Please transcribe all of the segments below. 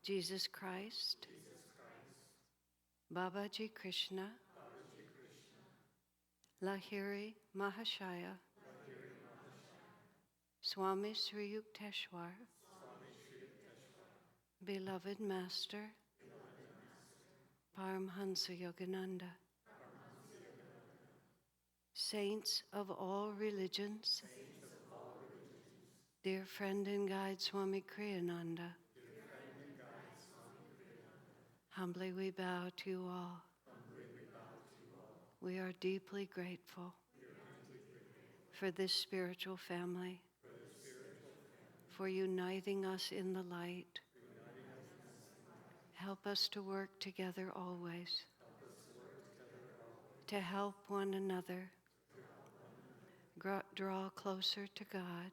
Jesus Christ, Babaji Krishna, Lahiri Mahashaya, Swami Sri Yukteswar, Beloved Master, Paramhansa Yogananda, Saints of all religions, dear friend and guide Swami Kriyananda, humbly we bow to you all. We are deeply grateful for this spiritual family, for uniting us in the light. Help us to work together always, to help one another, draw closer to God,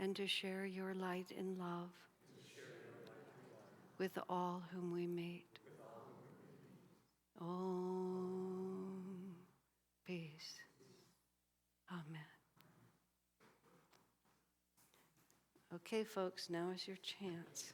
and to share your light and love with all whom we meet. Om. Peace. Amen. Okay, folks, now is your chance.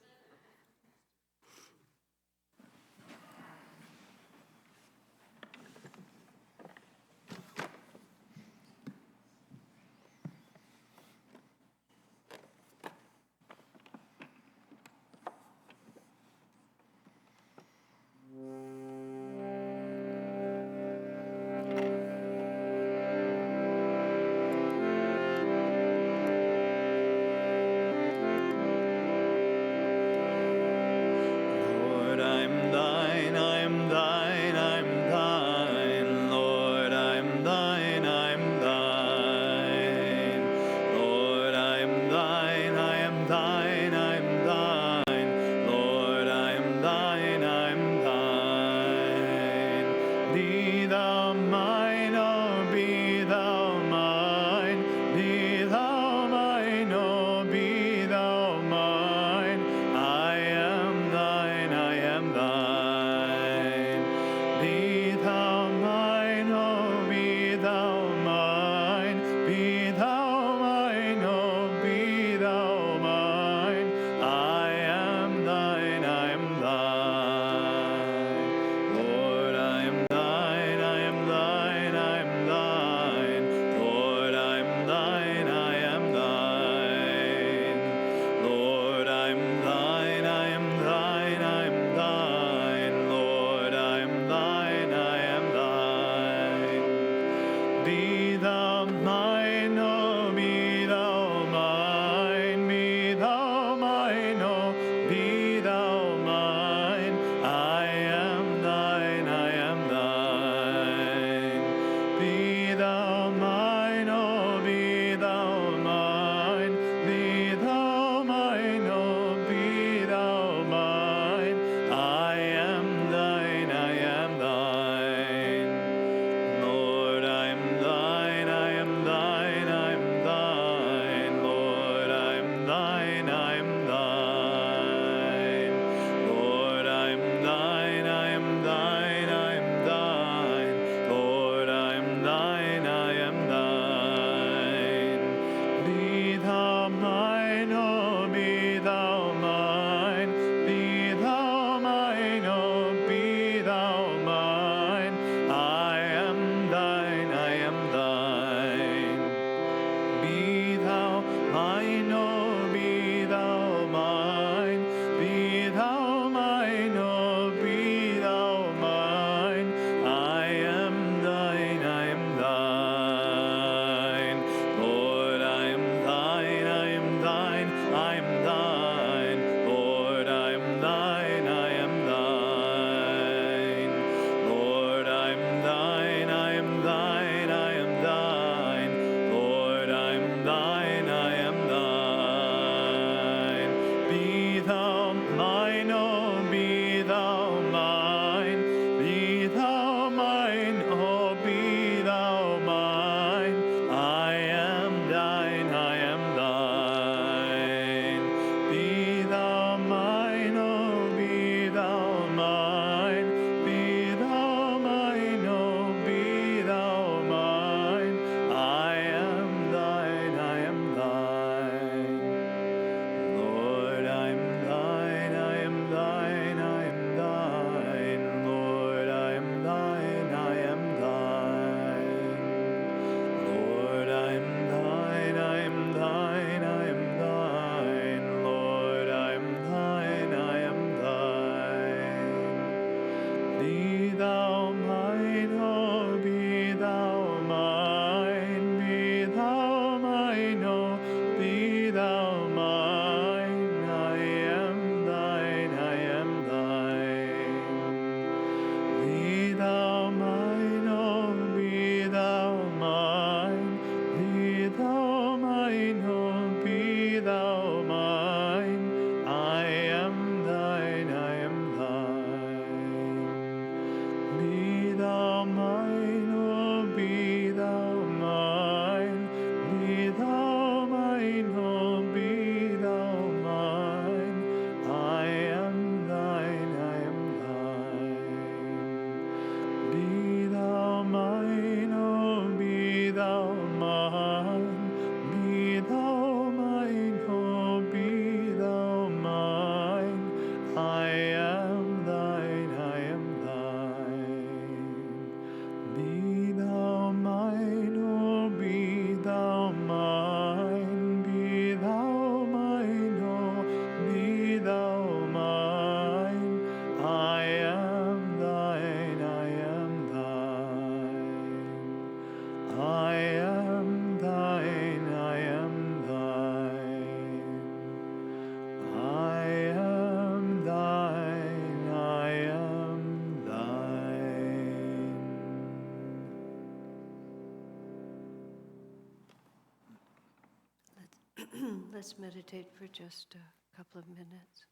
Let's meditate for just a couple of minutes.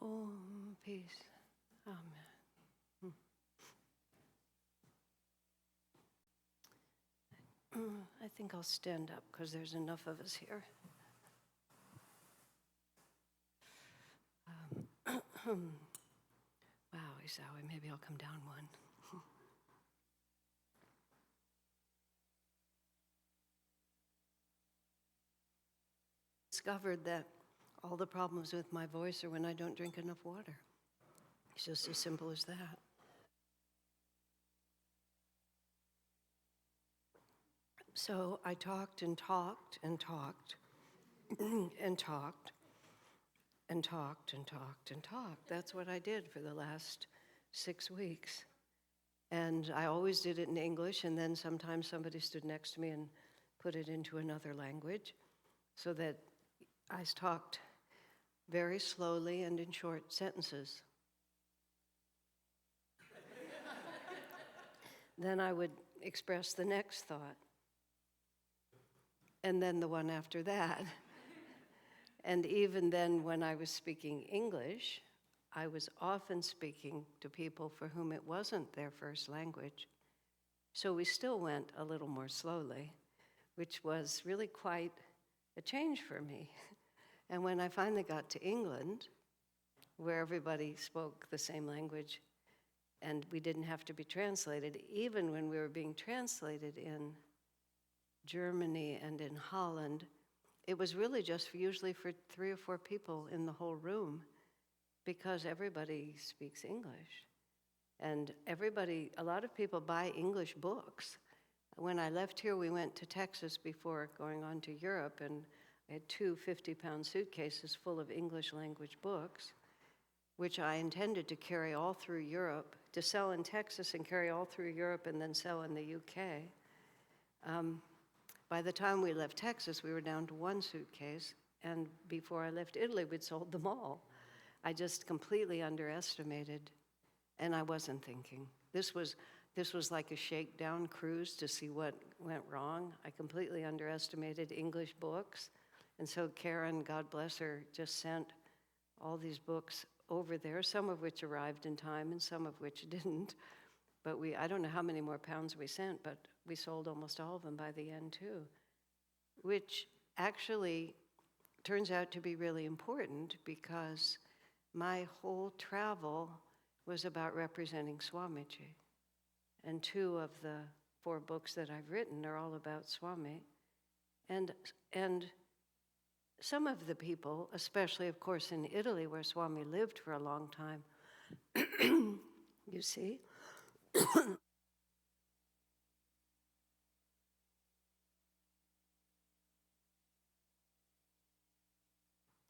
Oh, peace. Amen. I think I'll stand up because there's enough of us here. Wow, Isawi, maybe I'll come down one. Discovered that all the problems with my voice are when I don't drink enough water. It's just as simple as that. So I talked and talked and talked and talked and talked and talked and talked. That's what I did for the last 6 weeks. And I always did it in English, and then sometimes somebody stood next to me and put it into another language, so that I talked very slowly and in short sentences. Then I would express the next thought, and then the one after that. And even then, when I was speaking English, I was often speaking to people for whom it wasn't their first language. So we still went a little more slowly, which was really quite a change for me. And when I finally got to England, where everybody spoke the same language and we didn't have to be translated, even when we were being translated in Germany and in Holland, it was really just usually for 3 or 4 people in the whole room, because everybody speaks English. And a lot of people buy English books. When I left here, we went to Texas before going on to Europe, and I had 2 50-pound suitcases full of English language books, which I intended to carry all through Europe, to sell in Texas and carry all through Europe and then sell in the UK. By the time we left Texas, we were down to 1 suitcase, and before I left Italy, we'd sold them all. I just completely underestimated, and I wasn't thinking. This was like a shakedown cruise to see what went wrong. I completely underestimated English books, and so Karen, God bless her, just sent all these books over there, some of which arrived in time and some of which didn't. But I don't know how many more pounds we sent, but we sold almost all of them by the end too, which actually turns out to be really important, because my whole travel was about representing Swamiji. And 2 of the 4 books that I've written are all about Swami. And some of the people, especially of course in Italy where Swami lived for a long time, you see,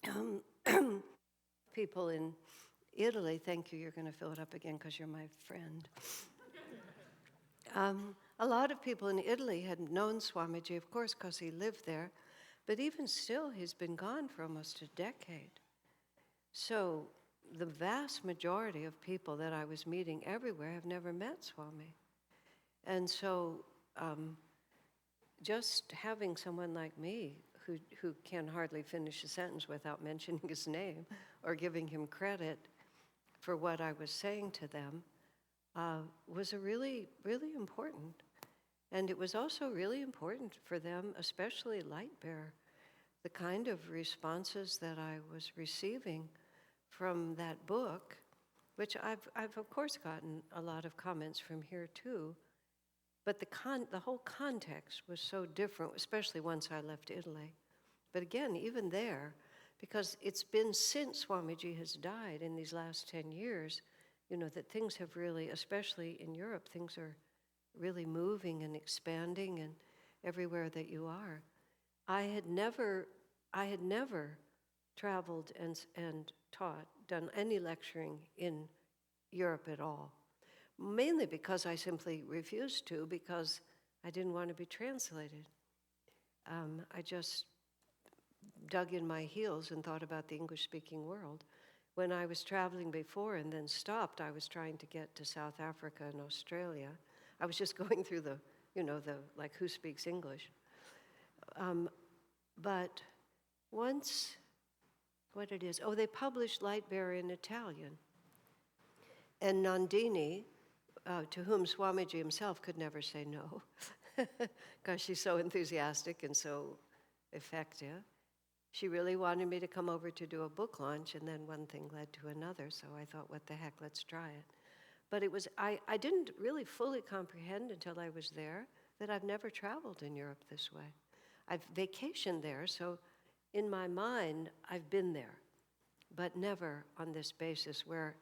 Um, people in Italy, thank you, you're going to fill it up again because you're my friend. A lot of people in Italy had known Swamiji, of course, because he lived there, but even still, he's been gone for almost a decade. So the vast majority of people that I was meeting everywhere have never met Swami. And so just having someone like me who can hardly finish a sentence without mentioning his name or giving him credit for what I was saying to them was a really, really important. And it was also really important for them, especially Lightbearer, the kind of responses that I was receiving from that book, which I've of course gotten a lot of comments from here too, but the whole context was so different, especially once I left Italy. But again, even there, because it's been since Swamiji has died in these last 10 years, that things have really, especially in Europe, things are really moving and expanding, and everywhere that you are. I had never traveled and taught, done any lecturing in Europe at all, mainly because I simply refused to, because I didn't want to be translated. I just dug in my heels and thought about the English-speaking world. When I was traveling before and then stopped, I was trying to get to South Africa and Australia. I was just going through the like, who speaks English? But once, what it is, they published Lightbearer in Italian. And Nandini, to whom Swamiji himself could never say no, because she's so enthusiastic and so effective, she really wanted me to come over to do a book launch, and then one thing led to another, so I thought, what the heck, let's try it. But I didn't really fully comprehend until I was there that I've never traveled in Europe this way. I've vacationed there, so in my mind, I've been there, but never on this basis where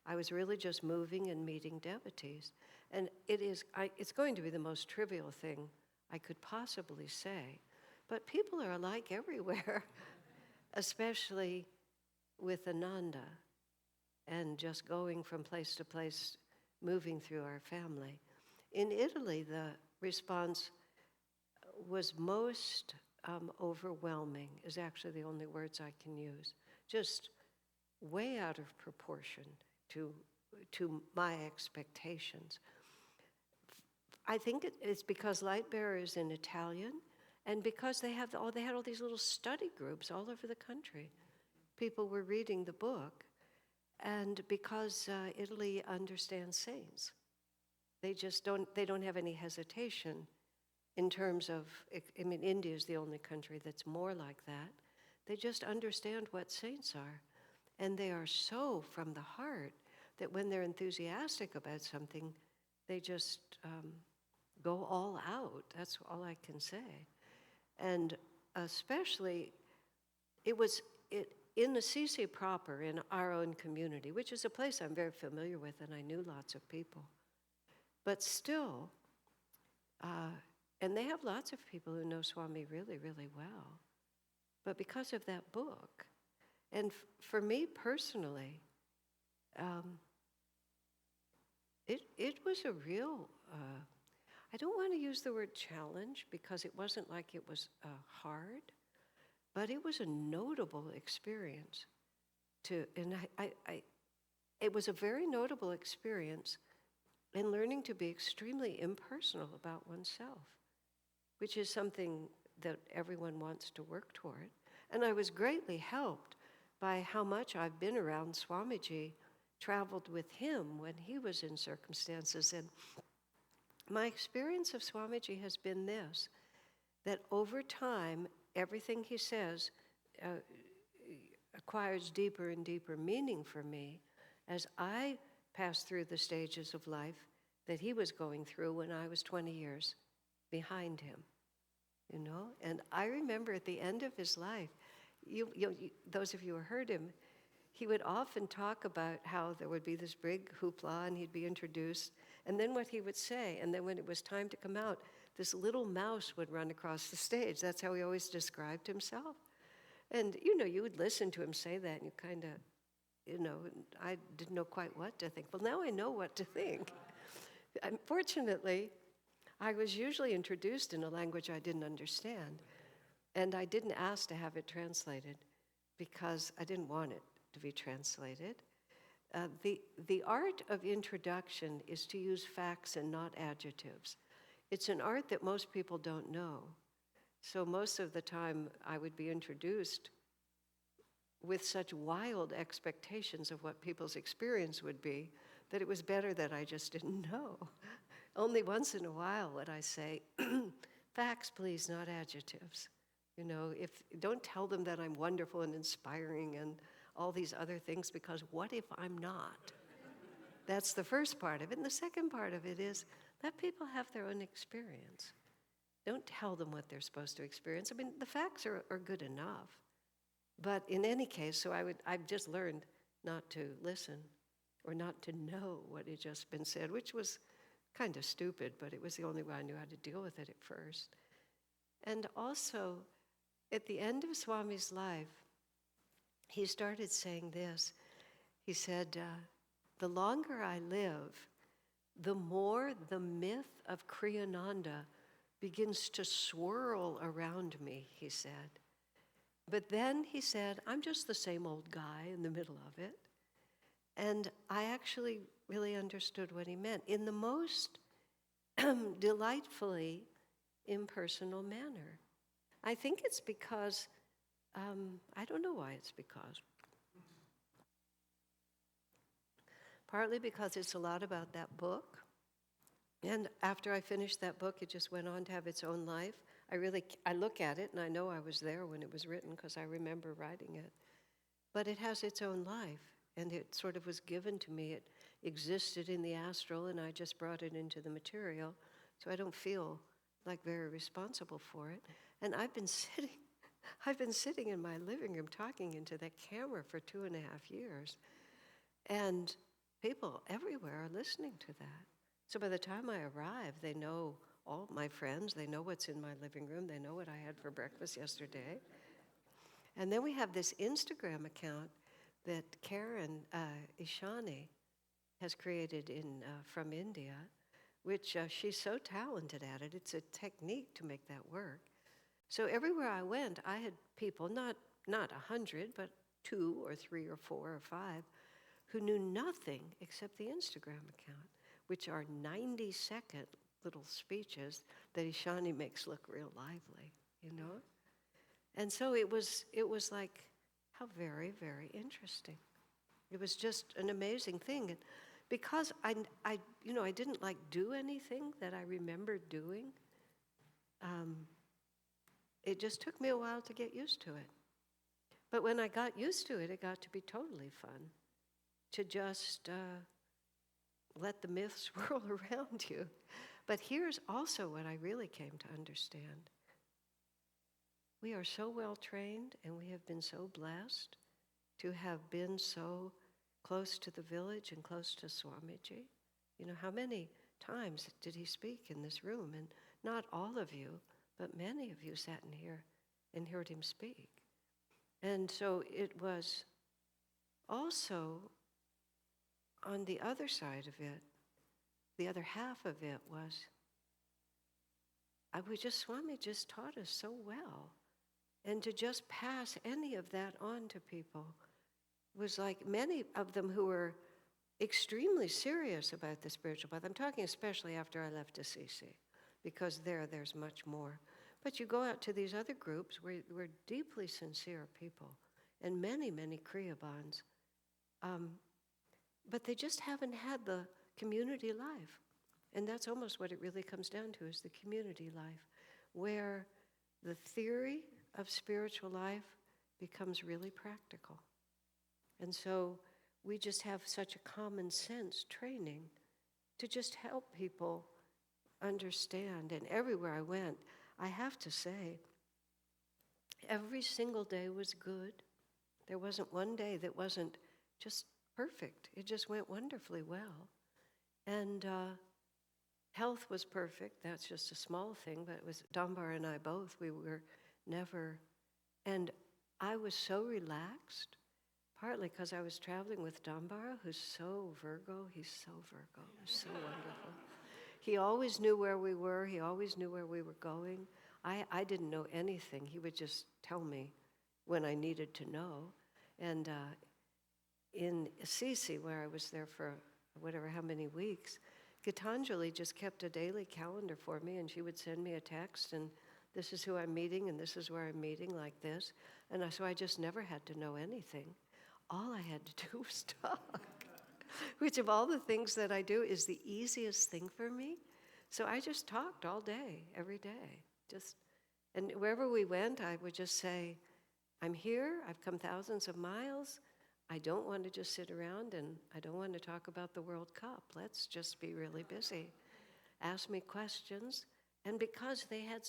I was really just moving and meeting devotees. And it's going to be the most trivial thing I could possibly say, but people are alike everywhere, especially with Ananda and just going from place to place, moving through our family. In Italy, the response was most overwhelming, is actually the only words I can use. Just way out of proportion to my expectations. I think it's because Lightbearer is in Italian, and because they had all these little study groups all over the country. People were reading the book, and because Italy understands saints, they don't have any hesitation in terms of, India is the only country that's more like that. They just understand what saints are, and they are so from the heart that when they're enthusiastic about something, they just go all out. That's all I can say. And especially, in Assisi proper, in our own community, which is a place I'm very familiar with, and I knew lots of people. But still, and they have lots of people who know Swami really, really well. But because of that book, and for me personally, it was a real, I don't want to use the word challenge, because it wasn't like it was hard, but it was a notable experience. It was a very notable experience in learning to be extremely impersonal about oneself, which is something that everyone wants to work toward. And I was greatly helped by how much I've been around Swamiji, traveled with him when he was in circumstances. And my experience of Swamiji has been this, that over time, everything he says acquires deeper and deeper meaning for me as I pass through the stages of life that he was going through when I was 20 years behind him, And I remember at the end of his life, those of you who heard him, he would often talk about how there would be this big hoopla and he'd be introduced, and then what he would say, and then when it was time to come out, this little mouse would run across the stage. That's how he always described himself. And, you would listen to him say that, and you kind of, I didn't know quite what to think. Well, now I know what to think. Unfortunately, I was usually introduced in a language I didn't understand, and I didn't ask to have it translated because I didn't want it to be translated. The art of introduction is to use facts and not adjectives. It's an art that most people don't know. So most of the time, I would be introduced with such wild expectations of what people's experience would be that it was better that I just didn't know. Only once in a while would I say, facts, please, not adjectives. Don't tell them that I'm wonderful and inspiring and all these other things, because what if I'm not? That's the first part of it. And the second part of it is let people have their own experience. Don't tell them what they're supposed to experience. I mean, the facts are good enough. But in any case, I've just learned not to listen or not to know what had just been said, which was kind of stupid, but it was the only way I knew how to deal with it at first. And also, at the end of Swami's life, he started saying this. He said, the longer I live, the more the myth of Kriyananda begins to swirl around me, he said. But then he said, I'm just the same old guy in the middle of it. And I actually really understood what he meant in the most delightfully impersonal manner. I think it's because, I don't know why it's because. Partly because it's a lot about that book. And after I finished that book, it just went on to have its own life. I look at it and I know I was there when it was written because I remember writing it. But it has its own life, and it sort of was given to me. It existed in the astral, and I just brought it into the material, so I don't feel like very responsible for it. And I've been sitting in my living room talking into that camera for 2.5 years, and people everywhere are listening to that. So by the time I arrive, they know all my friends, they know what's in my living room, they know what I had for breakfast yesterday. And then we have this Instagram account that Karen Ishani has created from India, which she's so talented at it. It's a technique to make that work. So everywhere I went, I had people, not 100, but 2 or 3 or 4 or 5, who knew nothing except the Instagram account, which are 90-second little speeches that Ishani makes look real lively, And so it was like, how very, very interesting. It was just an amazing thing. And because I didn't do anything that I remembered doing, it just took me a while to get used to it. But when I got used to it, it got to be totally fun to just let the myths swirl around you. But here's also what I really came to understand. We are so well trained, and we have been so blessed to have been so close to the village and close to Swamiji. How many times did he speak in this room? And not all of you, but many of you sat in here and heard him speak. And so it was also, on the other side of it, the other half of it was, Swami just taught us so well. And to just pass any of that on to people was like many of them who were extremely serious about the spiritual path. I'm talking especially after I left Assisi, because there's much more. But you go out to these other groups where we're deeply sincere people, and many, many kriya bonds. But they just haven't had the community life. And that's almost what it really comes down to, is the community life, where the theory of spiritual life becomes really practical. And so we just have such a common sense training to just help people understand. And everywhere I went, I have to say, every single day was good. There wasn't one day that wasn't just perfect. It just went wonderfully well. And health was perfect. That's just a small thing, but it was Dambar and I both. We were never, and I was so relaxed, partly because I was traveling with Dambara, who's so Virgo. He's so Virgo. He's so wonderful. He always knew where we were. He always knew where we were going. I didn't know anything. He would just tell me when I needed to know. And in Assisi, where I was there for whatever, how many weeks, Gitanjali just kept a daily calendar for me, and she would send me a text, and this is who I'm meeting, and this is where I'm meeting, like this. And so I just never had to know anything. All I had to do was talk, which of all the things that I do is the easiest thing for me. So I just talked all day, every day. And wherever we went, I would just say, I'm here, I've come thousands of miles, I don't want to just sit around, and I don't want to talk about the World Cup. Let's just be really busy. Ask me questions. And because they had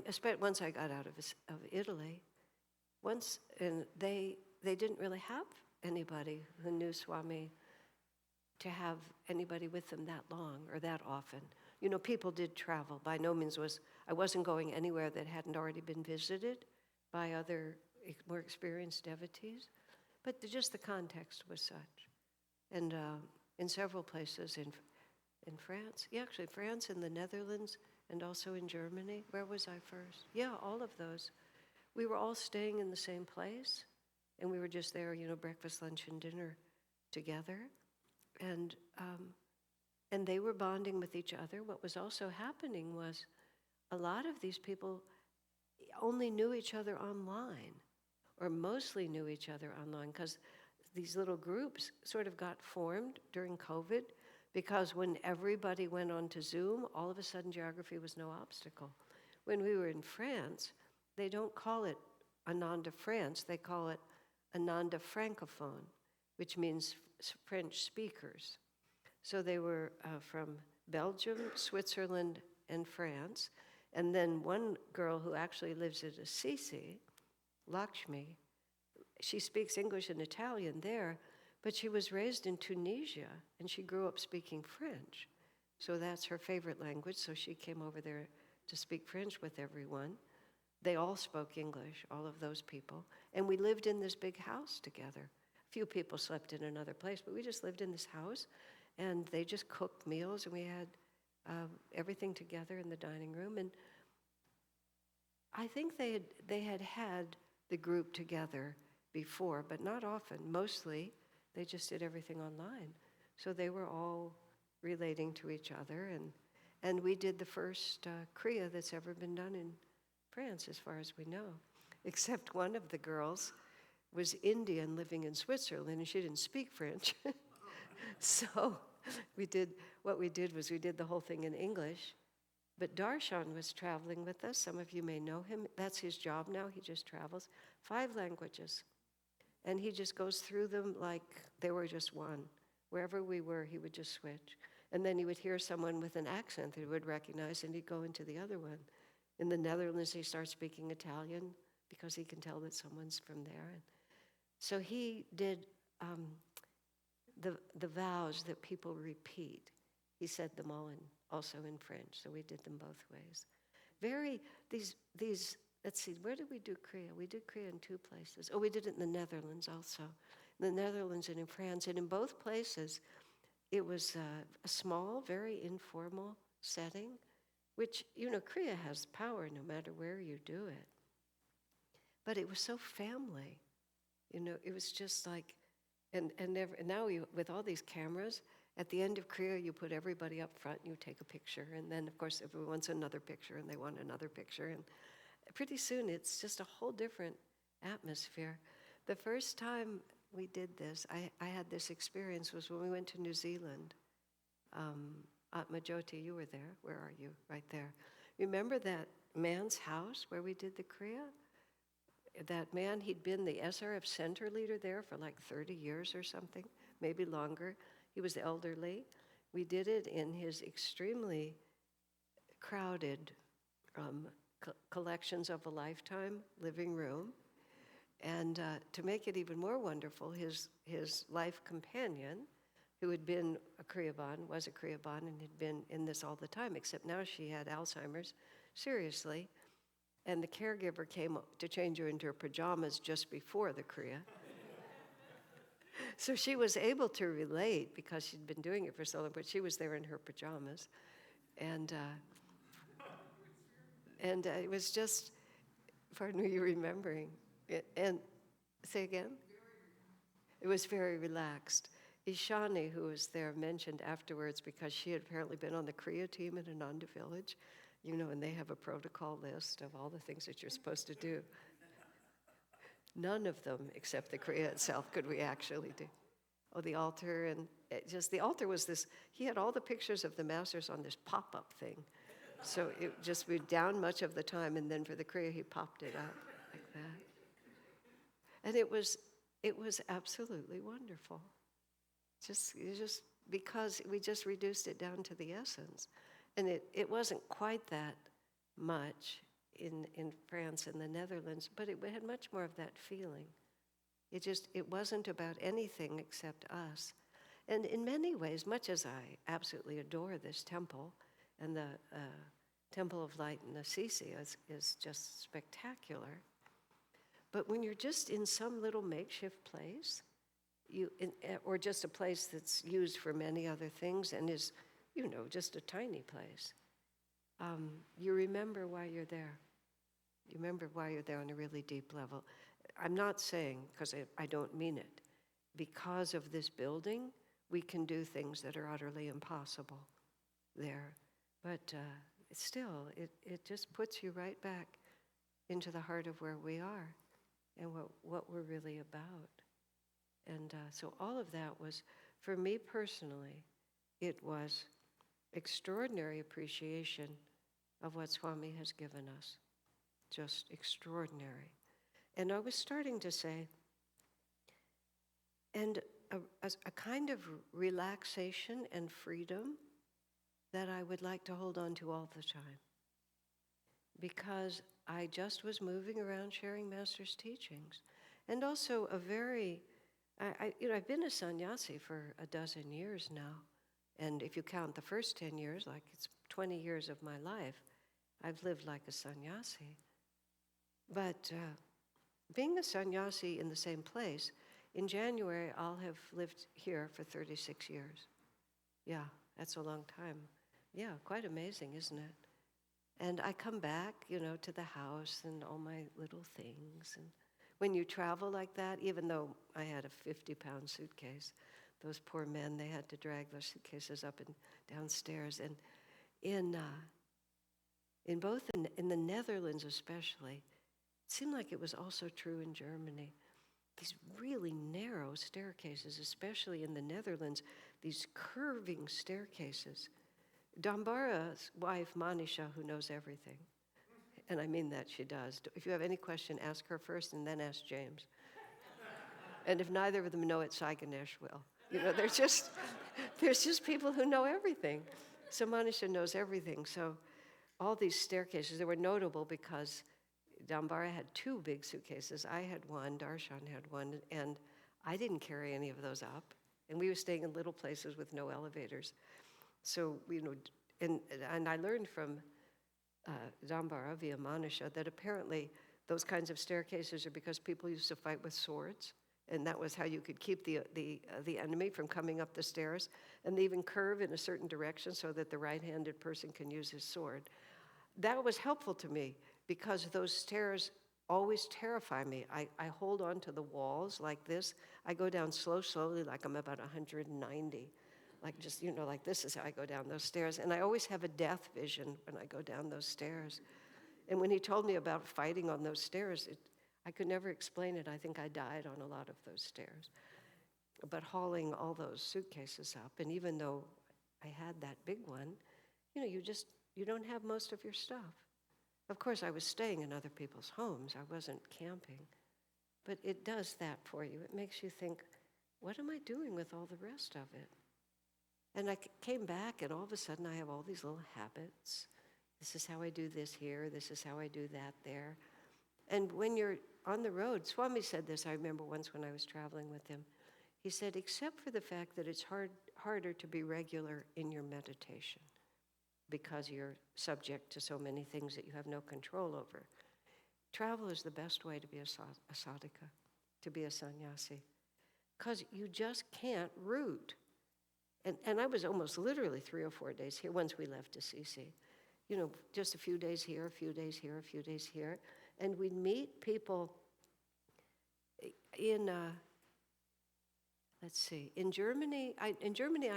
especially once I got out of Italy, and they didn't really have anybody who knew Swami to have anybody with them that long or that often. You know, people did travel. By no means I wasn't going anywhere that hadn't already been visited by other more experienced devotees. But just the context was such. And in several places in France, actually France and the Netherlands, and also in Germany. Where was I first? Yeah, all of those. We were all staying in the same place, and we were just there, breakfast, lunch, and dinner together. And they were bonding with each other. What was also happening was a lot of these people only knew each other online, or mostly knew each other online, because these little groups sort of got formed during COVID, because when everybody went on to Zoom, all of a sudden geography was no obstacle. When we were in France, they don't call it Ananda France, they call it Ananda Francophone, which means French speakers. So they were from Belgium, Switzerland, and France. And then one girl who actually lives at Assisi, Lakshmi, she speaks English and Italian there, but she was raised in Tunisia, and she grew up speaking French. So that's her favorite language, so she came over there to speak French with everyone. They all spoke English, all of those people. And we lived in this big house together. A few people slept in another place, but we just lived in this house, and they just cooked meals, and we had everything together in the dining room. And I think they had the group together before, but not often. Mostly, they just did everything online. So they were all relating to each other, and we did the first kriya that's ever been done in France, as far as we know. Except one of the girls was Indian living in Switzerland, and she didn't speak French. So we did the whole thing in English. But Darshan was traveling with us. Some of you may know him. That's his job now. He just travels 5 languages. And he just goes through them like they were just one. Wherever we were, he would just switch. And then he would hear someone with an accent that he would recognize, and he'd go into the other one. In the Netherlands, he starts speaking Italian because he can tell that someone's from there. And so he did the vows that people repeat. He said them all also in French, so we did them both ways. Let's see, where did we do Kriya? We did Kriya in 2 places. Oh, we did it in the Netherlands also. In the Netherlands and in France. And in both places, it was a small, very informal setting, which, Kriya has power no matter where you do it. But it was so family. It was just like, now with all these cameras, at the end of Kriya, you put everybody up front, and you take a picture, and then, of course, everyone wants another picture, and they want another picture, and pretty soon it's just a whole different atmosphere. The first time we did this, I had this experience, was when we went to New Zealand. Atmajoti, you were there. Where are you? Right there. Remember that man's house where we did the Kriya? That man, he'd been the SRF center leader there for like 30 years or something, maybe longer. He was elderly. We did it in his extremely crowded collections of a lifetime living room. And to make it even more wonderful, his life companion, who had been was a Kriyaban, and had been in this all the time, except now she had Alzheimer's, seriously. And the caregiver came to change her into her pajamas just before the kriya. So she was able to relate because she'd been doing it for so long, but she was there in her pajamas. And it was just, pardon me, you remembering. And say again? It was very relaxed. Ishani, who was there, mentioned afterwards, because she had apparently been on the kriya team in Ananda village, and they have a protocol list of all the things that you're supposed to do. None of them, except the kriya itself, could we actually do. Oh, the altar, and the altar was this, he had all the pictures of the masters on this pop-up thing. So it just would down much of the time, and then for the kriya, he popped it up like that. And it was absolutely wonderful. Just because we just reduced it down to the essence. And it wasn't quite that much in France and the Netherlands, but it had much more of that feeling. It wasn't about anything except us. And in many ways, much as I absolutely adore this temple, and the Temple of Light in Assisi is just spectacular, but when you're just in some little makeshift place, or just a place that's used for many other things and is, just a tiny place, you remember why you're there. You remember why you're there on a really deep level. I'm not saying, because I don't mean it, because of this building, we can do things that are utterly impossible there. But still, it just puts you right back into the heart of where we are and what we're really about. And so all of that was, for me personally, it was extraordinary appreciation of what Swami has given us. Just extraordinary. And I was starting to say, and a kind of relaxation and freedom that I would like to hold on to all the time. Because I just was moving around sharing Master's teachings. And also I've been a sannyasi for 12 years now. And if you count the first 10 years, like it's 20 years of my life, I've lived like a sannyasi. But being a sannyasi in the same place, in January, I'll have lived here for 36 years. Yeah, that's a long time. Yeah, quite amazing, isn't it? And I come back, to the house and all my little things. And when you travel like that, even though I had a 50-pound suitcase, those poor men, they had to drag those suitcases up and downstairs. And in the Netherlands especially, it seemed like it was also true in Germany. These really narrow staircases, especially in the Netherlands, these curving staircases. Dambara's wife, Manisha, who knows everything, and I mean that she does. If you have any question, ask her first and then ask James. And if neither of them know it, Sai Ganesh will. There's just people who know everything. So Manisha knows everything. So all these staircases, they were notable because Dambara had 2 big suitcases. I had one, Darshan had one, and I didn't carry any of those up. And we were staying in little places with no elevators. So, and I learned from Dambara via Manisha that apparently those kinds of staircases are because people used to fight with swords, and that was how you could keep the enemy from coming up the stairs. And they even curve in a certain direction so that the right-handed person can use his sword. That was helpful to me because those stairs always terrify me. I hold on to the walls like this. I go down slowly, like I'm about 190. Like just, like this is how I go down those stairs. And I always have a death vision when I go down those stairs. And when he told me about fighting on those stairs, I could never explain it. I think I died on a lot of those stairs. But hauling all those suitcases up, and even though I had that big one, you don't have most of your stuff. Of course, I was staying in other people's homes. I wasn't camping. But it does that for you. It makes you think, what am I doing with all the rest of it? And I came back, and all of a sudden, I have all these little habits. This is how I do this here. This is how I do that there. And when you're on the road, Swami said this, I remember once when I was traveling with him. He said, except for the fact that it's harder to be regular in your meditation because you're subject to so many things that you have no control over. travel is the best way to be a sadhaka, to be a sannyasi, because you just can't root. And I was almost literally 3 or 4 days here once we left Assisi. Just a few days here, a few days here, a few days here. And we'd meet people in Germany. I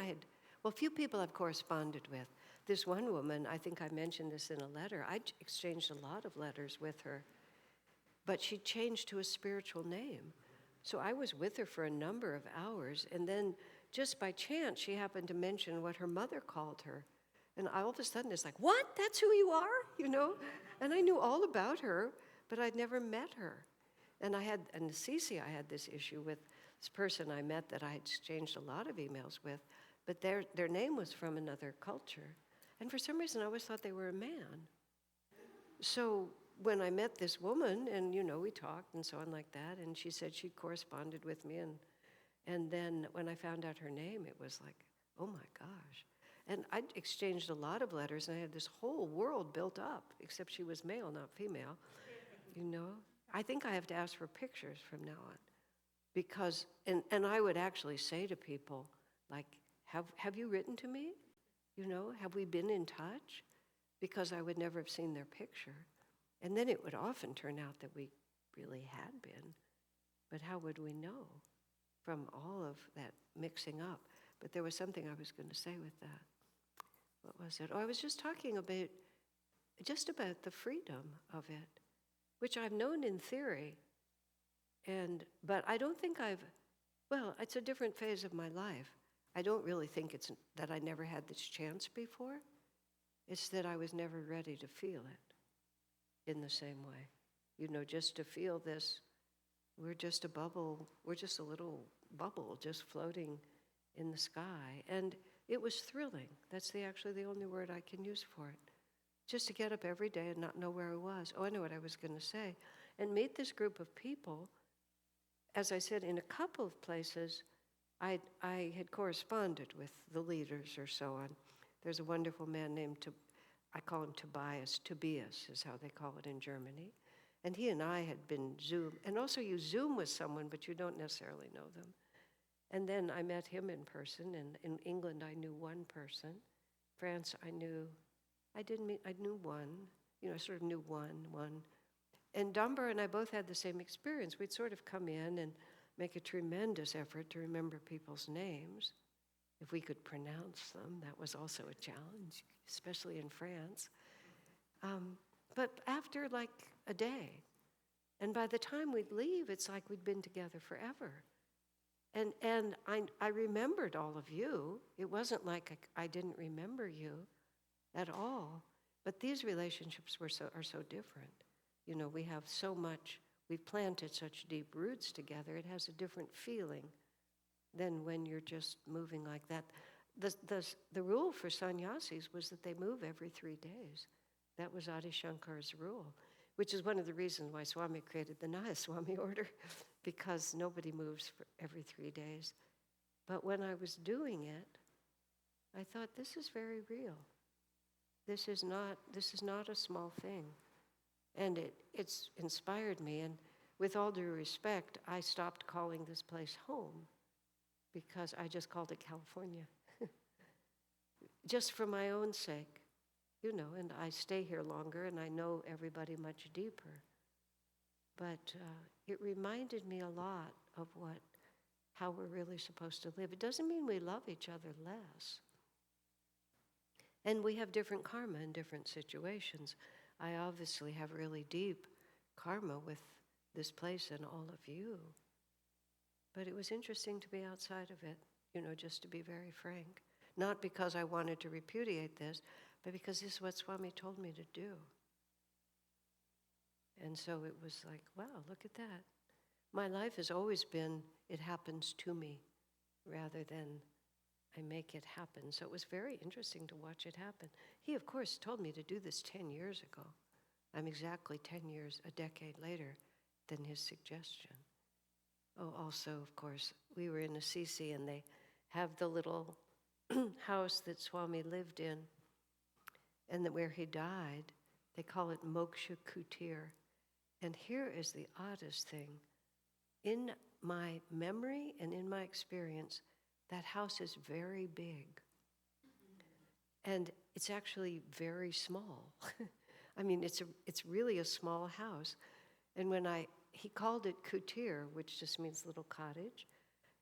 had, a few people I've corresponded with. This one woman, I think I mentioned this in a letter. I exchanged a lot of letters with her, but she changed to a spiritual name. So I was with her for a number of hours, and then just by chance, she happened to mention what her mother called her. And all of a sudden, it's like, what? That's who you are? And I knew all about her, but I'd never met her. And in Assisi, I had this issue with this person I met that I had exchanged a lot of emails with, but their name was from another culture. And for some reason, I always thought they were a man. So when I met this woman, and, we talked and so on like that, and she said she'd corresponded with me, and then when I found out her name, it was like, oh my gosh. And I exchanged a lot of letters, and I had this whole world built up, except she was male, not female. I think I have to ask for pictures from now on. Because, and I would actually say to people, like, have you written to me? Have we been in touch? Because I would never have seen their picture. And then it would often turn out that we really had been. But how would we know from all of that mixing up? But there was something I was going to say with that. What was it? I was just talking about the freedom of it, which I've known in theory. But I don't think it's a different phase of my life. I don't really think it's that I never had this chance before. It's that I was never ready to feel it in the same way. Just to feel this, we're just a bubble, we're just a little bubble just floating in the sky. And it was thrilling. That's actually the only word I can use for it. Just to get up every day and not know where I was. Oh, I know what I was going to say. And meet this group of people. As I said, in a couple of places, I had corresponded with the leaders or so on. There's a wonderful man named, I call him Tobias is how they call it in Germany. And he and I had been Zoom, and also you Zoom with someone, but you don't necessarily know them. And then I met him in person, and in England I knew one person. France I knew one, I sort of knew one. And Dambar and I both had the same experience. We'd sort of come in and make a tremendous effort to remember people's names. If we could pronounce them, that was also a challenge, especially in France. But after like a day, and by the time we'd leave, it's like we'd been together forever. And I remembered all of you. It wasn't like I didn't remember you at all. But these relationships are so different. We have so much, we've planted such deep roots together. It has a different feeling than when you're just moving like that. The rule for sannyasis was that they move every 3 days. That was Adi Shankar's rule, which is one of the reasons why Swami created the Nayaswami order, because nobody moves for every 3 days. But when I was doing it, I thought, this is very real. This is not a small thing. And it's inspired me. And with all due respect, I stopped calling this place home because I just called it California. Just for my own sake, and I stay here longer and I know everybody much deeper. But it reminded me a lot of how we're really supposed to live. It doesn't mean we love each other less. And we have different karma in different situations. I obviously have really deep karma with this place and all of you. But it was interesting to be outside of it, just to be very frank. Not because I wanted to repudiate this, but because this is what Swami told me to do. And so it was like, wow, look at that. My life has always been, it happens to me, rather than I make it happen. So it was very interesting to watch it happen. He, of course, told me to do this 10 years ago. I'm exactly 10 years, a decade later, than his suggestion. Oh, also, of course, we were in Assisi, and they have the little house that Swami lived in, and where he died. They call it Moksha Kutir. And here is the oddest thing. In my memory and in my experience, that house is very big. And it's actually very small. I mean, it's really a small house. And he called it kutir, which just means little cottage.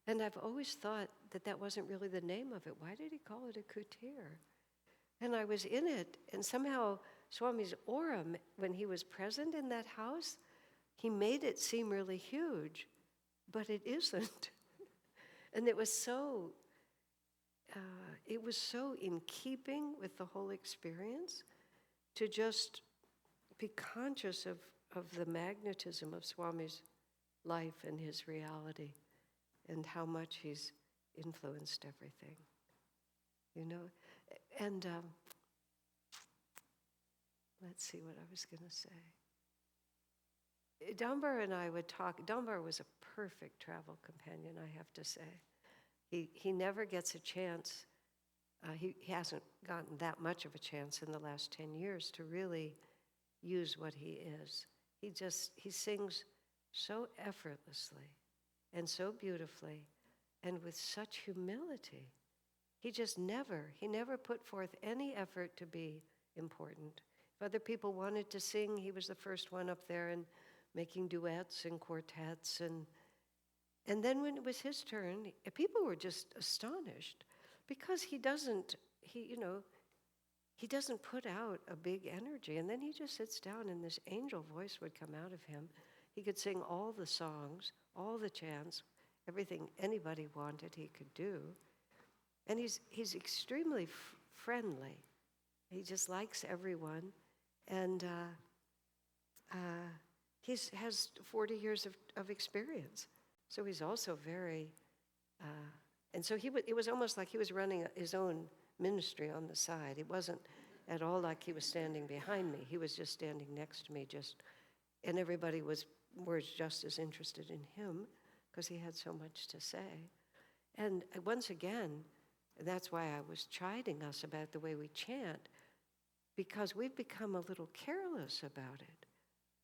And I've always thought that wasn't really the name of it. Why did he call it a kutir? And I was in it, and somehow Swami's aura, when he was present in that house, he made it seem really huge, but it isn't. And it was so in keeping with the whole experience to just be conscious of the magnetism of Swami's life and his reality and how much he's influenced everything, And let's see what I was going to say. Dambar and I would talk. Dambar was a perfect travel companion, I have to say. He never gets a chance. He hasn't gotten that much of a chance in the last 10 years to really use what he is. He sings so effortlessly and so beautifully and with such humility. He never put forth any effort to be important. If other people wanted to sing, he was the first one up there and making duets and quartets. And then when it was his turn, people were just astonished because he doesn't put out a big energy. And then he just sits down and this angel voice would come out of him. He could sing all the songs, all the chants, everything anybody wanted he could do. And he's extremely friendly. He just likes everyone. And he has 40 years of experience. So he's also very, and so it was almost like he was running his own ministry on the side. It wasn't at all like he was standing behind me. He was just standing next to me, and everybody was just as interested in him because he had so much to say. And once again, that's why I was chiding us about the way we chant, because we've become a little careless about it.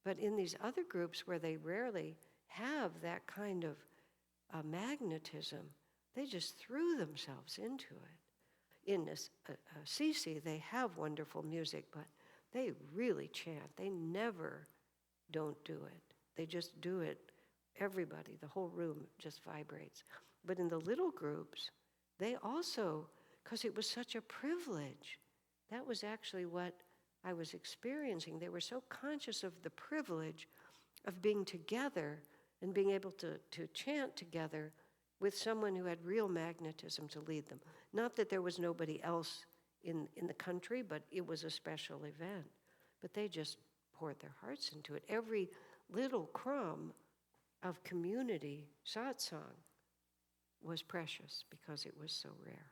But in these other groups where they rarely have that kind of magnetism, they just threw themselves into it. In CC, they have wonderful music, but they really chant. They never don't do it. They just do it. Everybody, the whole room just vibrates. But in the little groups, they also, because it was such a privilege, that was actually what I was experiencing. They were so conscious of the privilege of being together and being able to chant together with someone who had real magnetism to lead them. Not that there was nobody else in the country, but it was a special event. But they just poured their hearts into it. Every little crumb of community satsang was precious because it was so rare.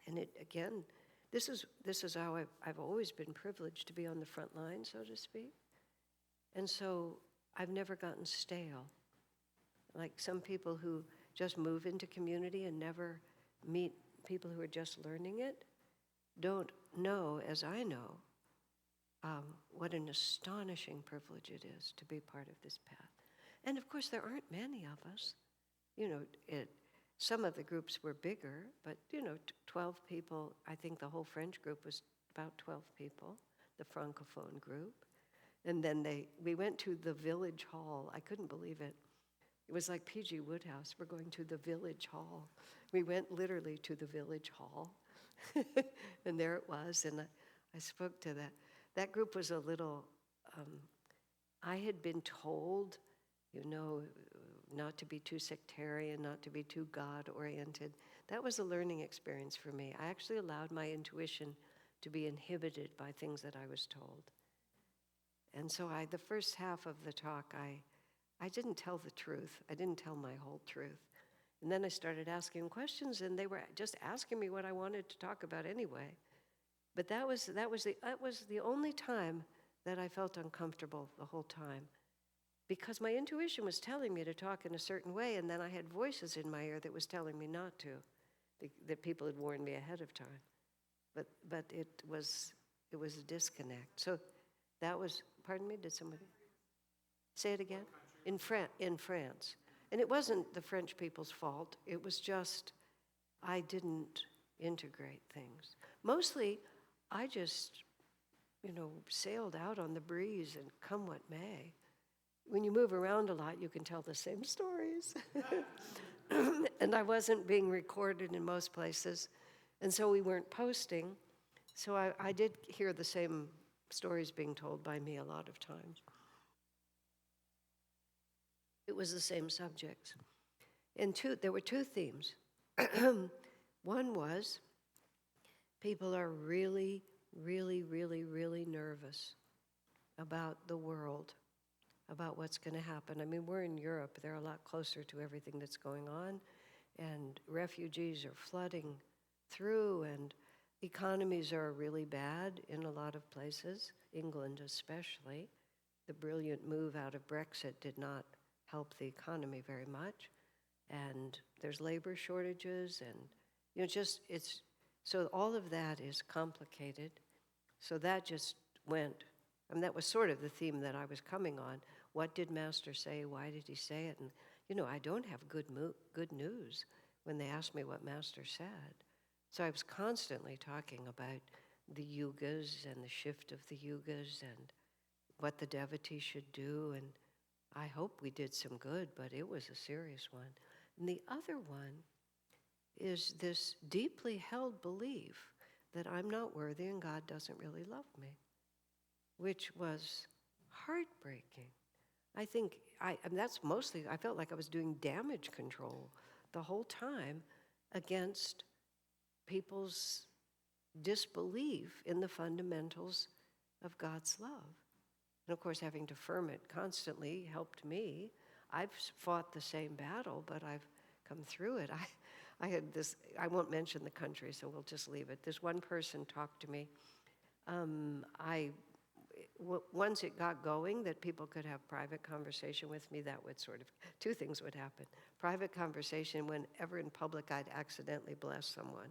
And it, again, this is how I've always been privileged to be on the front line, so to speak. And so I've never gotten stale. Like some people who just move into community and never meet people who are just learning it, don't know, as I know, what an astonishing privilege it is to be part of this path. And of course, there aren't many of us. Some of the groups were bigger, but 12 people. I think the whole French group was about 12 people, the Francophone group. And then we went to the village hall. I couldn't believe it. It was like P.G. Woodhouse. We're going to the village hall. We went literally to the village hall. And there it was. And I spoke to that. That group was a little, I had been told, not to be too sectarian, not to be too God-oriented. That was a learning experience for me. I actually allowed my intuition to be inhibited by things that I was told. And so the first half of the talk, I didn't tell the truth. I didn't tell my whole truth. And then I started asking questions, and they were just asking me what I wanted to talk about anyway. But that was the only time that I felt uncomfortable the whole time, because my intuition was telling me to talk in a certain way, and then I had voices in my ear that was telling me not to, that people had warned me ahead of time. But it was a disconnect. So that was, pardon me, did somebody? Say it again. In France. And it wasn't the French people's fault. It was just I didn't integrate things. Mostly, I just, sailed out on the breeze and come what may. When you move around a lot, you can tell the same stories. And I wasn't being recorded in most places, and so we weren't posting. So I did hear the same stories being told by me a lot of times. It was the same subjects. And there were two themes. One was people are really, really, really, really nervous about the world, about what's going to happen. I mean, we're in Europe. They're a lot closer to everything that's going on, and refugees are flooding through, and economies are really bad in a lot of places, England especially. The brilliant move out of Brexit did not help the economy very much, and there's labor shortages, and so all of that is complicated. So that just went, that was sort of the theme that I was coming on. What did Master say? Why did he say it? And I don't have good news when they ask me what Master said. So I was constantly talking about the yugas and the shift of the yugas and what the devotees should do, and I hope we did some good, but it was a serious one. And the other one is this deeply held belief that I'm not worthy and God doesn't really love me, which was heartbreaking. I think that's mostly, I felt like I was doing damage control the whole time against people's disbelief in the fundamentals of God's love. And of course, having to affirm it constantly helped me. I've fought the same battle, but I've come through it. I had this, I won't mention the country, so we'll just leave it. This one person talked to me. Once it got going that people could have private conversation with me, that would two things would happen. Private conversation, whenever in public I'd accidentally bless someone,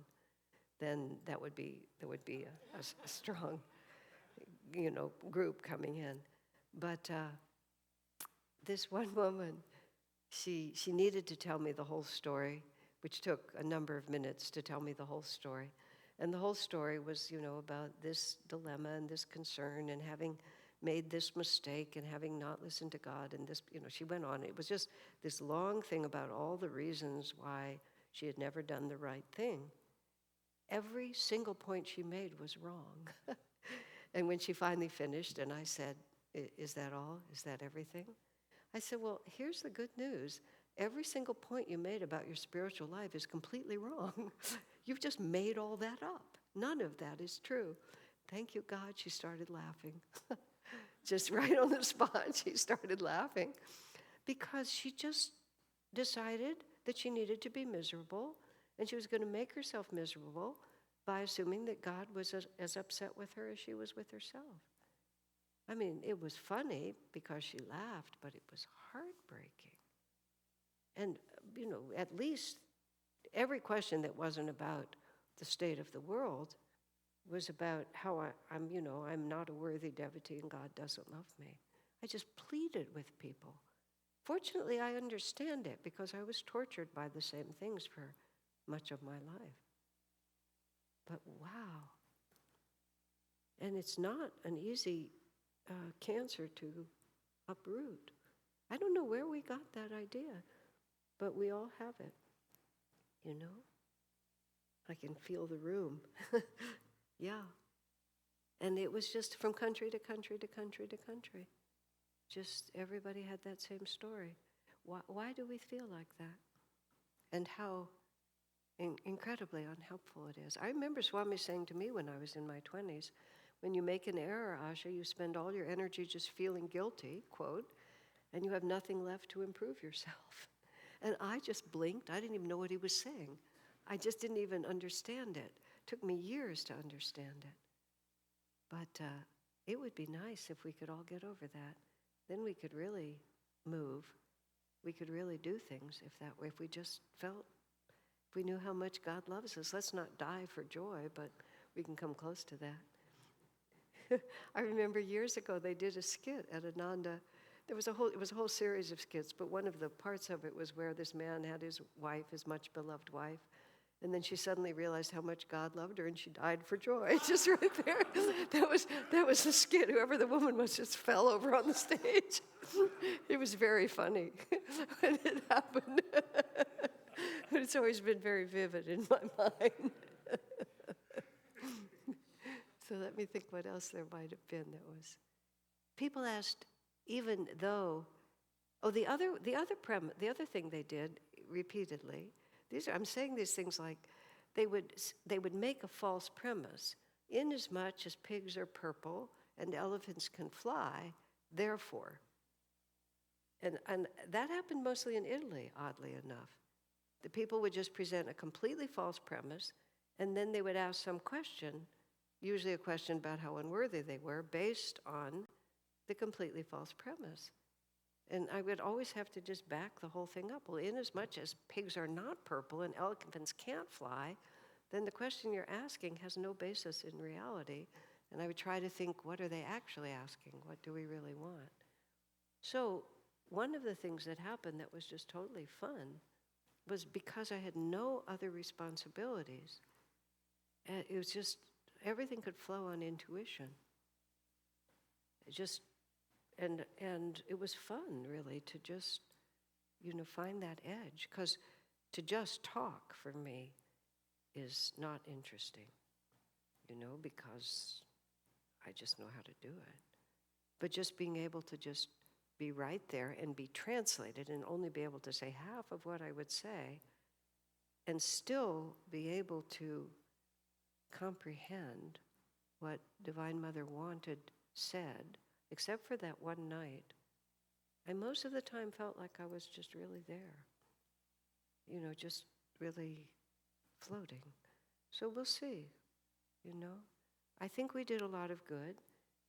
then there would be a strong, group coming in. But this one woman, she needed to tell me the whole story, which took a number of minutes to tell me the whole story. And the whole story was, about this dilemma and this concern and having made this mistake and having not listened to God and this, she went on. It was just this long thing about all the reasons why she had never done the right thing. Every single point she made was wrong. And when she finally finished and I said, is that all? Is that everything? I said, well, here's the good news. Every single point you made about your spiritual life is completely wrong. You've just made all that up. None of that is true. Thank you, God. She started laughing. Just right on the spot, she started laughing because she just decided that she needed to be miserable, and she was going to make herself miserable by assuming that God was as upset with her as she was with herself. I mean, it was funny because she laughed, but it was heartbreaking. And, at least every question that wasn't about the state of the world was about how I'm not a worthy devotee and God doesn't love me. I just pleaded with people. Fortunately, I understand it because I was tortured by the same things for much of my life. But wow. And it's not an easy cancer to uproot. I don't know where we got that idea, but we all have it, I can feel the room. Yeah. And it was just from country to country to country to country. Just everybody had that same story. Why do we feel like that? And how incredibly unhelpful it is. I remember Swami saying to me when I was in my 20s, when you make an error, Asha, you spend all your energy just feeling guilty, quote, and you have nothing left to improve yourself. And I just blinked. I didn't even know what he was saying. I just didn't even understand it. It took me years to understand it. But it would be nice if we could all get over that. Then we could really move. We could really do things if we just felt, if we knew how much God loves us. Let's not die for joy, but we can come close to that. I remember years ago they did a skit at Ananda it was a whole series of skits, but one of the parts of it was where this man had his wife, his much beloved wife, and then she suddenly realized how much God loved her, and she died for joy, just right there. That was the skit. Whoever the woman was just fell over on the stage. It was very funny when it happened. But it's always been very vivid in my mind. So let me think what else there might have been that was. People asked, even though, the other thing they did repeatedly. I'm saying these things like they would make a false premise. Inasmuch as pigs are purple and elephants can fly, therefore. And that happened mostly in Italy, oddly enough. The people would just present a completely false premise, and then they would ask some question, usually a question about how unworthy they were, based on the completely false premise. And I would always have to just back the whole thing up. Well, inasmuch as pigs are not purple and elephants can't fly, then the question you're asking has no basis in reality. And I would try to think, what are they actually asking? What do we really want? So one of the things that happened that was just totally fun was because I had no other responsibilities. It was just, everything could flow on intuition. And it was fun, really, to just, find that edge. Because to just talk, for me, is not interesting, because I just know how to do it. But just being able to just be right there and be translated and only be able to say half of what I would say and still be able to comprehend what Divine Mother wanted said, except for that one night, I most of the time felt like I was just really there, just really floating. So we'll see, I think we did a lot of good.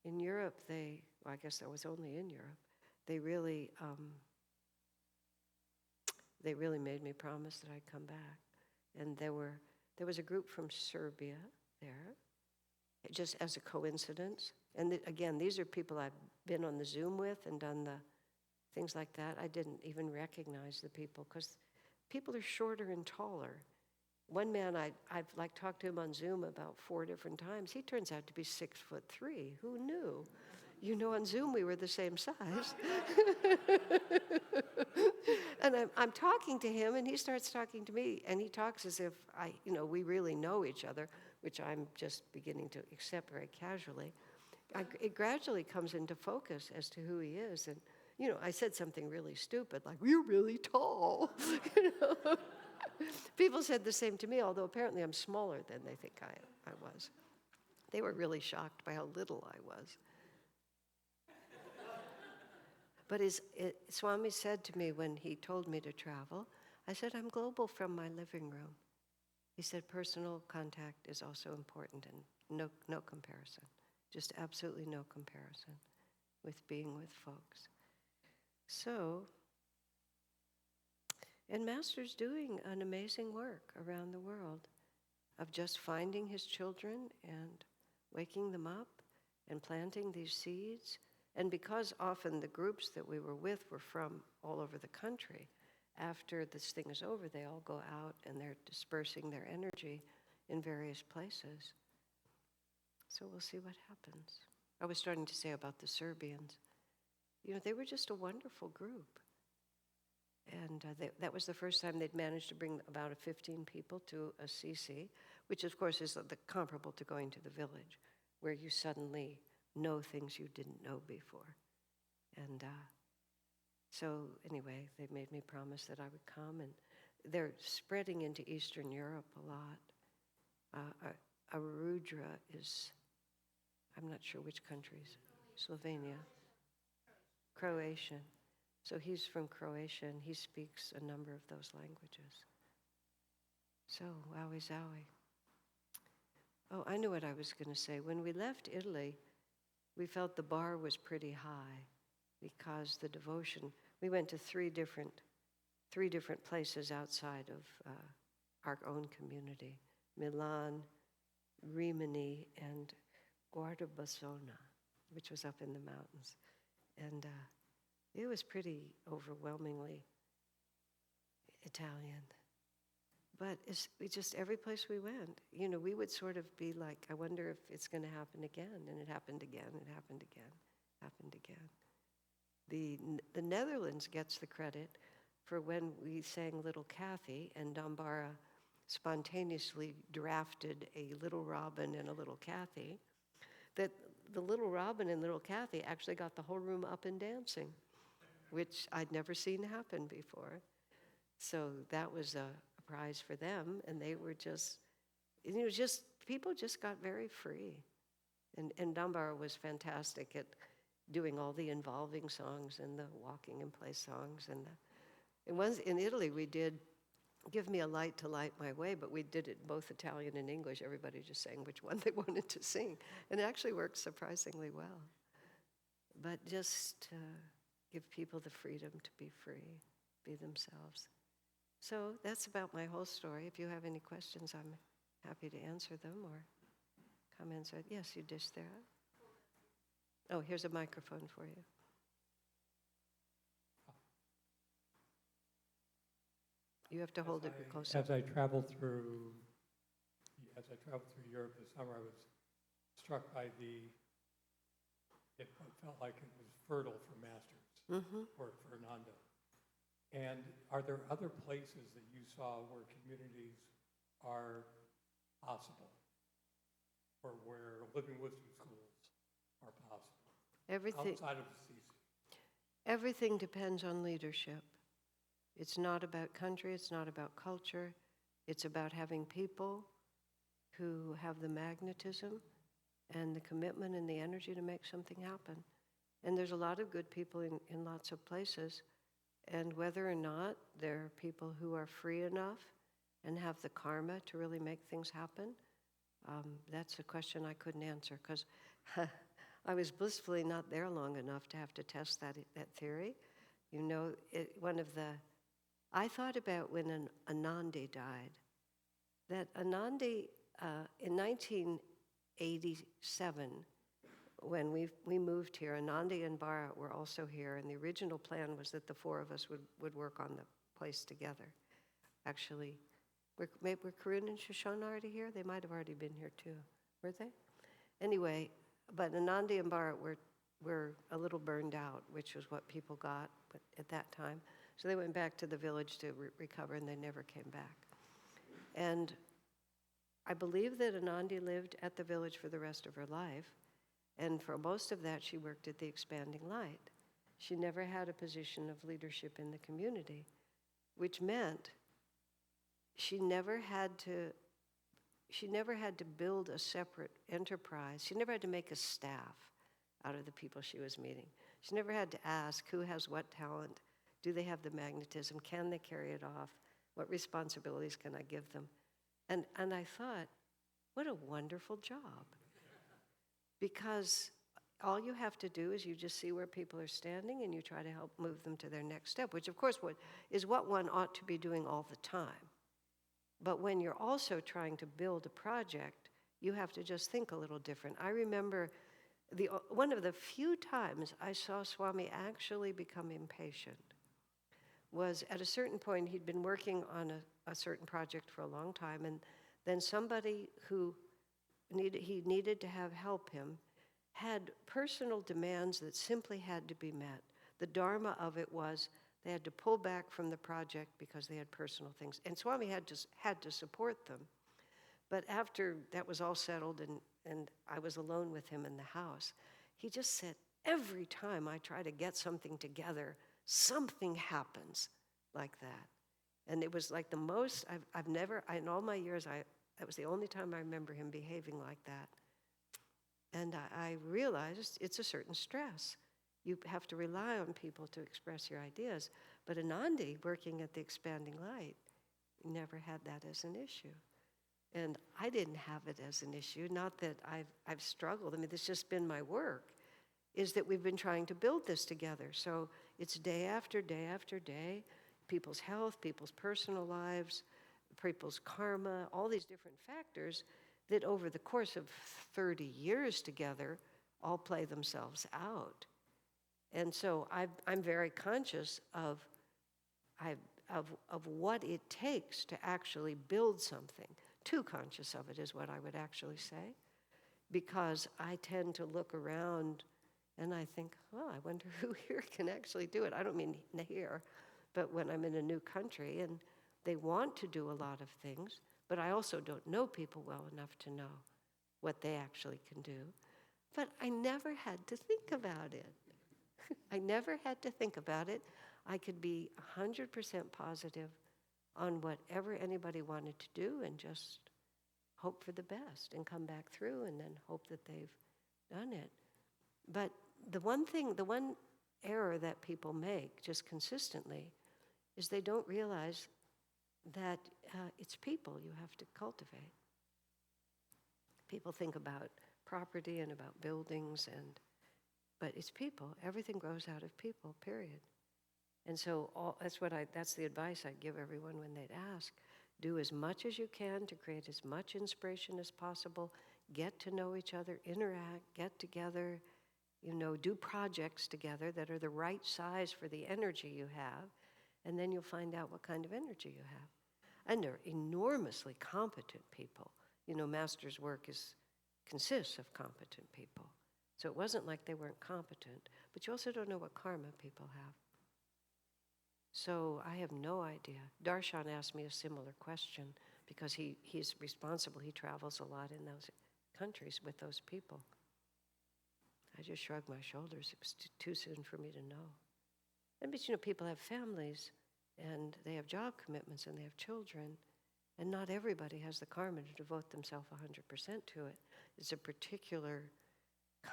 In Europe, I guess that was only in Europe, they really made me promise that I'd come back. And there was a group from Serbia there, just as a coincidence. And again, these are people I've been on the Zoom with and done the things like that. I didn't even recognize the people because people are shorter and taller. One man, I've talked to him on Zoom about 4 different times. He turns out to be 6'3". Who knew? On Zoom we were the same size. And I'm talking to him, and he starts talking to me, and he talks as if we really know each other, which I'm just beginning to accept very casually. It gradually comes into focus as to who he is, and I said something really stupid, like, "You're really tall." People said the same to me, although apparently I'm smaller than they think I was. They were really shocked by how little I was. But Swami said to me when he told me to travel, I said, "I'm global from my living room." He said, "Personal contact is also important, and no comparison, just absolutely no comparison with being with folks." So, and Master's doing an amazing work around the world of just finding his children and waking them up and planting these seeds. And because often the groups that we were with were from all over the country, after this thing is over, they all go out and they're dispersing their energy in various places. So we'll see what happens. I was starting to say about the Serbians. They were just a wonderful group. And that was the first time they'd managed to bring about 15 people to a CC, which of course is the comparable to going to the village, where you suddenly know things you didn't know before. And so anyway, they made me promise that I would come, and they're spreading into Eastern Europe a lot. Arudra is, I'm not sure which countries, Slovenia, Croatian. So he's from Croatia, and he speaks a number of those languages. So, wowie zowie. Oh, I knew what I was going to say. When we left Italy, we felt the bar was pretty high because the devotion, we went to three different places outside of our own community, Milan, Rimini, and Guardabassona, which was up in the mountains. And It was pretty overwhelmingly Italian. But we just, every place we went, we would sort of be like, I wonder if it's going to happen again. And it happened again, it happened again, happened again. The Netherlands gets the credit for when we sang Little Kathy, and Dambara spontaneously drafted a Little Robin and a Little Kathy, that the Little Robin and Little Kathy actually got the whole room up and dancing, which I'd never seen happen before. So that was a prize for them, and they were just, people just got very free. And Dambara was fantastic at doing all the involving songs and the walking in place songs. And once in Italy, we did Give Me a Light to Light My Way, but we did it both Italian and English. Everybody just sang which one they wanted to sing. And it actually worked surprisingly well. But just give people the freedom to be free, be themselves. So that's about my whole story. If you have any questions, I'm happy to answer them, or comments. Yes, you dished there. Oh, here's a microphone for you. You have to hold it closer. As I traveled through Europe this summer, I was struck by it felt like it was fertile for masters, or for Ananda. And are there other places that you saw where communities are possible, or where living wisdom schools are possible? Outside of the CC? Everything depends on leadership. It's not about country, it's not about culture. It's about having people who have the magnetism and the commitment and the energy to make something happen. And there's a lot of good people in lots of places. And whether or not there are people who are free enough and have the karma to really make things happen, that's a question I couldn't answer, because I was blissfully not there long enough to have to test that theory. I thought about when Anandi died, that Anandi, in 1987, when we moved here, Anandi and Bharat were also here, and the original plan was that the four of us would work on the place together. Actually, were Karun and Shoshana already here? They might have already been here too, were they? Anyway, but Anandi and Bharat were a little burned out, which was what people got at that time. So they went back to the village to recover, and they never came back. And I believe that Anandi lived at the village for the rest of her life. And for most of that, she worked at the Expanding Light. She never had a position of leadership in the community, which meant she never had to build a separate enterprise. She never had to make a staff out of the people she was meeting. She never had to ask who has what talent, do they have the magnetism, can they carry it off, what responsibilities can I give them? And I thought, what a wonderful job. Because all you have to do is you just see where people are standing and you try to help move them to their next step, which of course is what one ought to be doing all the time. But when you're also trying to build a project, you have to just think a little different. I remember one of the few times I saw Swami actually become impatient was at a certain point. He'd been working on a certain project for a long time, and then somebody who he needed to have help him had personal demands that simply had to be met. The dharma of it was they had to pull back from the project because they had personal things. And Swami had to support them. But after that was all settled and I was alone with him in the house, he just said, every time I try to get something together, something happens like that. And it was like the most, I've never, in all my years, that was the only time I remember him behaving like that. And I realized it's a certain stress. You have to rely on people to express your ideas. But Anandi, working at the Expanding Light, never had that as an issue. And I didn't have it as an issue, not that I've struggled. I mean, it's just been my work, is that we've been trying to build this together. So it's day after day after day, people's health, people's personal lives, people's karma, all these different factors that over the course of 30 years together all play themselves out. And so I'm very conscious of what it takes to actually build something. Too conscious of it is what I would actually say, because I tend to look around and I think, oh, I wonder who here can actually do it. I don't mean here, but when I'm in a new country and they want to do a lot of things, but I also don't know people well enough to know what they actually can do. But I never had to think about it. I never had to think about it. I could be 100% positive on whatever anybody wanted to do and just hope for the best and come back through and then hope that they've done it. But the one error that people make just consistently is they don't realize that it's people you have to cultivate. People think about property and about buildings, but it's people. Everything grows out of people, period. And so that's the advice I'd give everyone when they'd ask. Do as much as you can to create as much inspiration as possible. Get to know each other, interact, get together, do projects together that are the right size for the energy you have, and then you'll find out what kind of energy you have. And they're enormously competent people. Master's work consists of competent people. So it wasn't like they weren't competent, but you also don't know what karma people have. So I have no idea. Darshan asked me a similar question because he's responsible. He travels a lot in those countries with those people. I just shrugged my shoulders. It was too soon for me to know. But people have families and they have job commitments and they have children, and not everybody has the karma to devote themselves 100% to it. It's a particular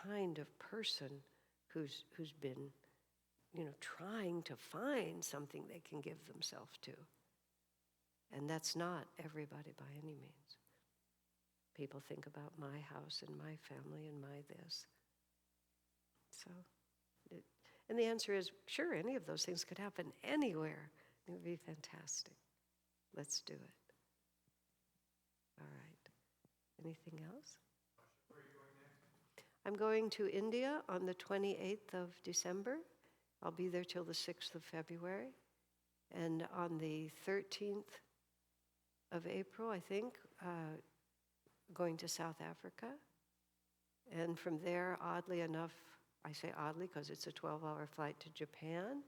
kind of person who's been trying to find something they can give themselves to. And that's not everybody by any means. People think about my house and my family and my this. And the answer is, sure, any of those things could happen anywhere. It would be fantastic. Let's do it. All right. Anything else? Where are you going next? I'm going to India on the 28th of December. I'll be there till the 6th of February. And on the 13th of April, I think, going to South Africa. And from there, oddly enough, I say oddly because it's a 12-hour flight to Japan.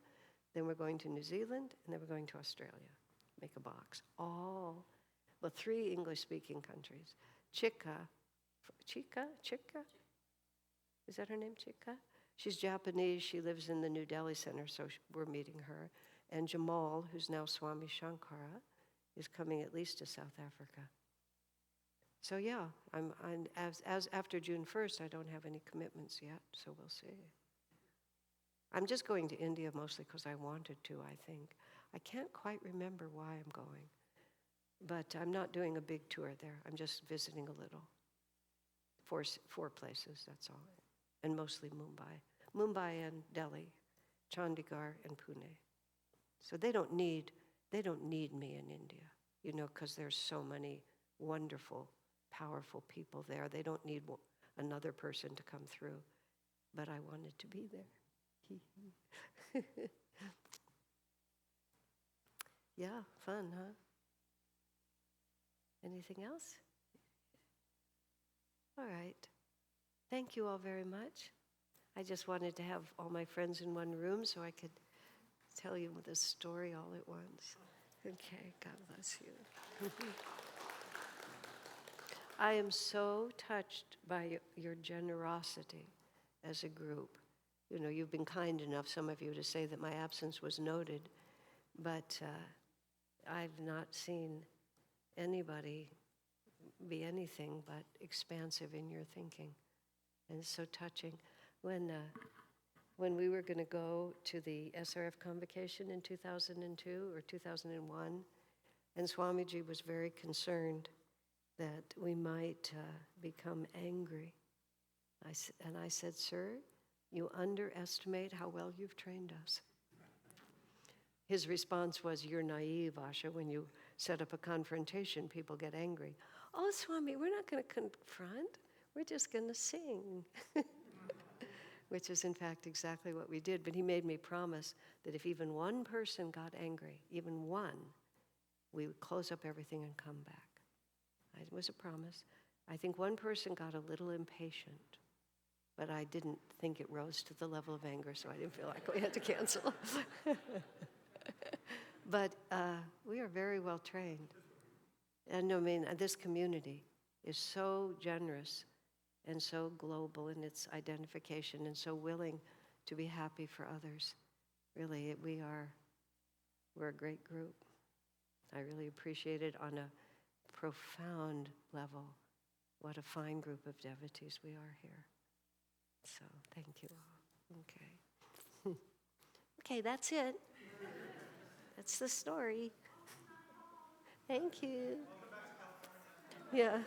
Then we're going to New Zealand, and then we're going to Australia. Make a box. 3 English-speaking countries. Chika? Is that her name, Chika? She's Japanese. She lives in the New Delhi Center, so we're meeting her. And Jamal, who's now Swami Shankara, is coming at least to South Africa. So yeah, I'm after June 1st, I don't have any commitments yet, so we'll see. I'm just going to India mostly because I wanted to, I think. I can't quite remember why I'm going, but I'm not doing a big tour there. I'm just visiting a little. 4 places, that's all, and mostly Mumbai and Delhi, Chandigarh and Pune. So they don't need me in India, because there's so many wonderful, powerful people there. They don't need another person to come through, but I wanted to be there. Yeah, fun, huh? Anything else? All right. Thank you all very much. I just wanted to have all my friends in one room so I could tell you this story all at once. Okay, God bless you. I am so touched by your generosity as a group. You've been kind enough, some of you, to say that my absence was noted, but I've not seen anybody be anything but expansive in your thinking. And it's so touching. When we were going to go to the SRF convocation in 2002 or 2001, and Swamiji was very concerned that we might become angry. I said, sir, you underestimate how well you've trained us. His response was, you're naive, Asha. When you set up a confrontation, people get angry. Oh, Swami, we're not going to confront. We're just going to sing. which is in fact exactly what we did. But he made me promise that if even one person got angry, even one, we would close up everything and come back. It was a promise. I think one person got a little impatient, but I didn't think it rose to the level of anger, so I didn't feel like we had to cancel. But we are very well trained. And I mean, this community is so generous and so global in its identification and so willing to be happy for others. Really, we're a great group. I really appreciate it on a profound level. What a fine group of devotees we are here. So, thank you all. Okay. Okay, that's it. That's the story. Thank you. Yeah.